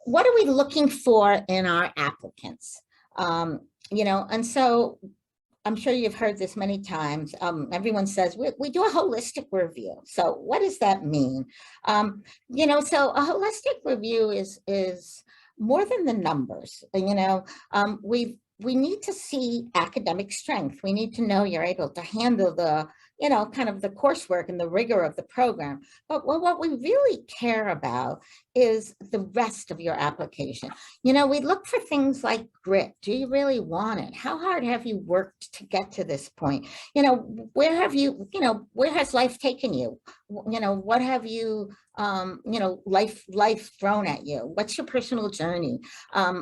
what are we looking for in our applicants? And so I'm sure you've heard this many times. Everyone says we do a holistic review. So what does that mean? So a holistic review is more than the numbers. We need to see academic strength. We need to know you're able to handle the kind of the coursework and the rigor of the program. But what we really care about is the rest of your application. We look for things like grit. Do you really want it? How hard have you worked to get to this point? Where has life taken you? What have you, life thrown at you? What's your personal journey?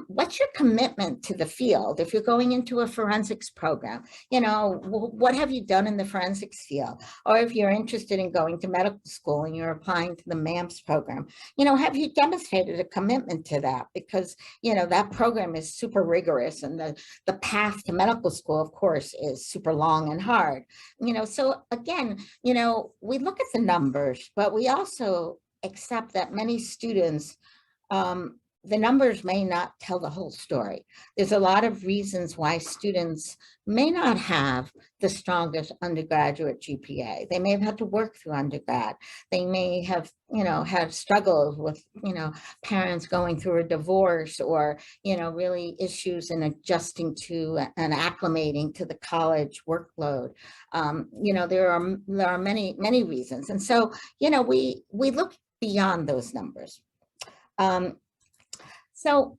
What's your commitment to the field? If you're going into a forensics program, what have you done in the forensics field? Or if you're interested in going to medical school and you're applying to the MAMS program, have you demonstrated a commitment to that? Because, that program is super rigorous, and the path to medical school, of course, is super long and hard. So again, we look at the numbers, but we also accept that many students, the numbers may not tell the whole story. There's a lot of reasons why students may not have the strongest undergraduate GPA. They may have had to work through undergrad. They may have, had struggles with, parents going through a divorce, or, really issues in adjusting to and acclimating to the college workload. There are many, many reasons. And so, we look beyond those numbers. So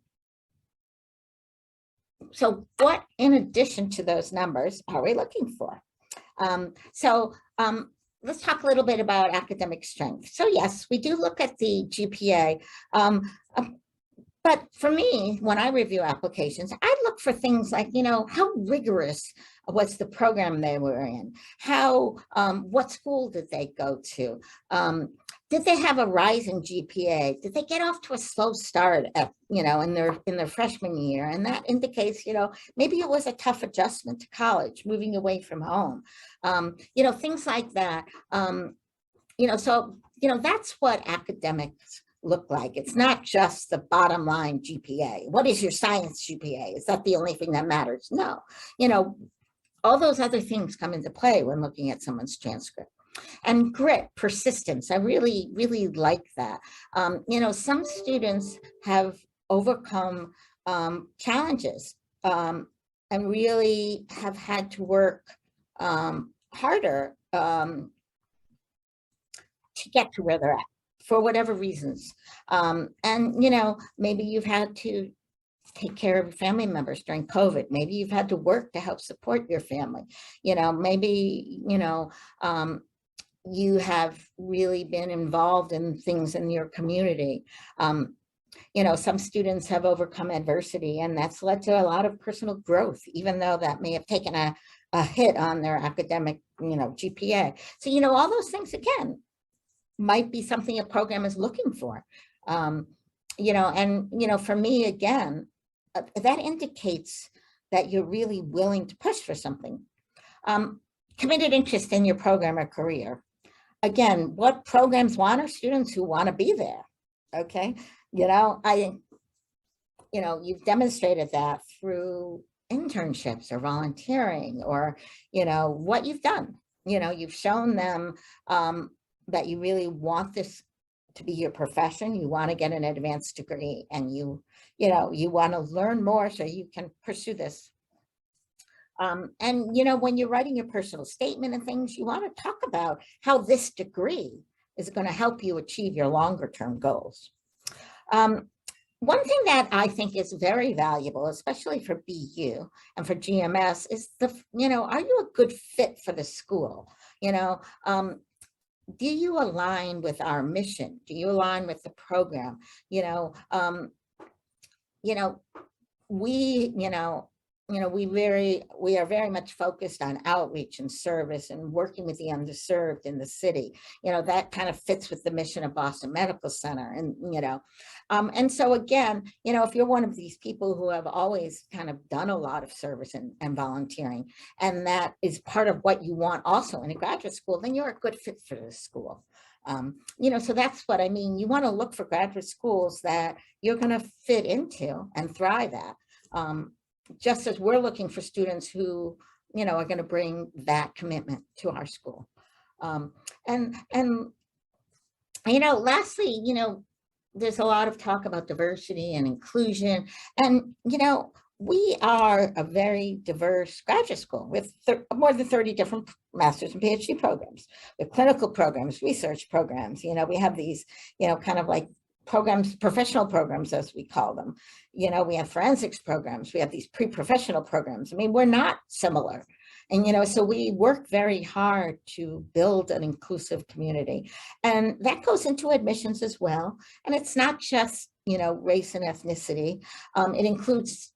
what, in addition to those numbers, are we looking for? Let's talk a little bit about academic strength. So yes, we do look at the GPA. But for me, when I review applications, I look for things like, how rigorous was the program they were in? What school did they go to? Did they have a rising GPA? Did they get off to a slow start at, in their freshman year? And that indicates, maybe it was a tough adjustment to college, moving away from home. Things like that. That's what academics look like. It's not just the bottom line GPA. What is your science GPA? Is that the only thing that matters? No. All those other things come into play when looking at someone's transcript. And grit, persistence, I really, really like that. Some students have overcome challenges and really have had to work harder to get to where they're at, for whatever reasons. Maybe you've had to take care of family members during COVID. Maybe you've had to work to help support your family. Maybe, you have really been involved in things in your community. Some students have overcome adversity, and that's led to a lot of personal growth, even though that may have taken a hit on their academic, GPA. So, all those things, again, might be something a program is looking for. For me, again, that indicates that you're really willing to push for something. Committed interest in your program or career. Again, what programs want are students who want to be there. Okay. You've demonstrated that through internships or volunteering, or, what you've done. You've shown them that you really want this to be your profession. You want to get an advanced degree, and you want to learn more so you can pursue this. When you're writing your personal statement and things, you want to talk about how this degree is going to help you achieve your longer term goals. One thing that I think is very valuable, especially for BU and for GMS, is are you a good fit for the school? Do you align with our mission? Do you align with the program? We are very much focused on outreach and service and working with the underserved in the city. That kind of fits with the mission of Boston Medical Center. And so again, if you're one of these people who have always kind of done a lot of service and volunteering, and that is part of what you want also in a graduate school, then you're a good fit for the school. So that's what I mean. You want to look for graduate schools that you're going to fit into and thrive at. Just as we're looking for students who, are going to bring that commitment to our school. And lastly, there's a lot of talk about diversity and inclusion. And, we are a very diverse graduate school with more than 30 different master's and PhD programs, with clinical programs, research programs. We have these, kind of like programs, professional programs, as we call them. We have forensics programs. We have these pre-professional programs. I mean, we're not similar. And, so we work very hard to build an inclusive community. And that goes into admissions as well. And it's not just, race and ethnicity. It includes,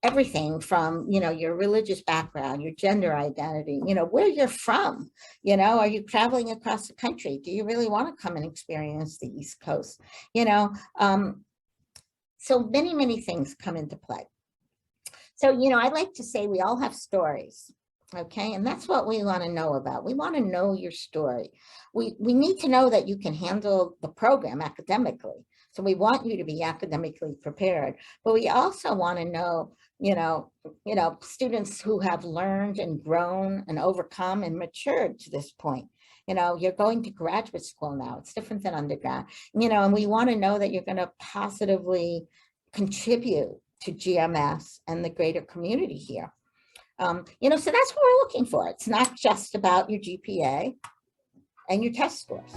everything from, your religious background, your gender identity, where you're from, are you traveling across the country? Do you really want to come and experience the East Coast? So many, many things come into play. So, I like to say we all have stories, okay? And that's what we want to know about. We want to know your story. We need to know that you can handle the program academically. So we want you to be academically prepared, but we also want to know, students who have learned and grown and overcome and matured to this point. You're going to graduate school now. It's different than undergrad, and we want to know that you're going to positively contribute to GMS and the greater community here. So that's what we're looking for. It's not just about your GPA and your test scores.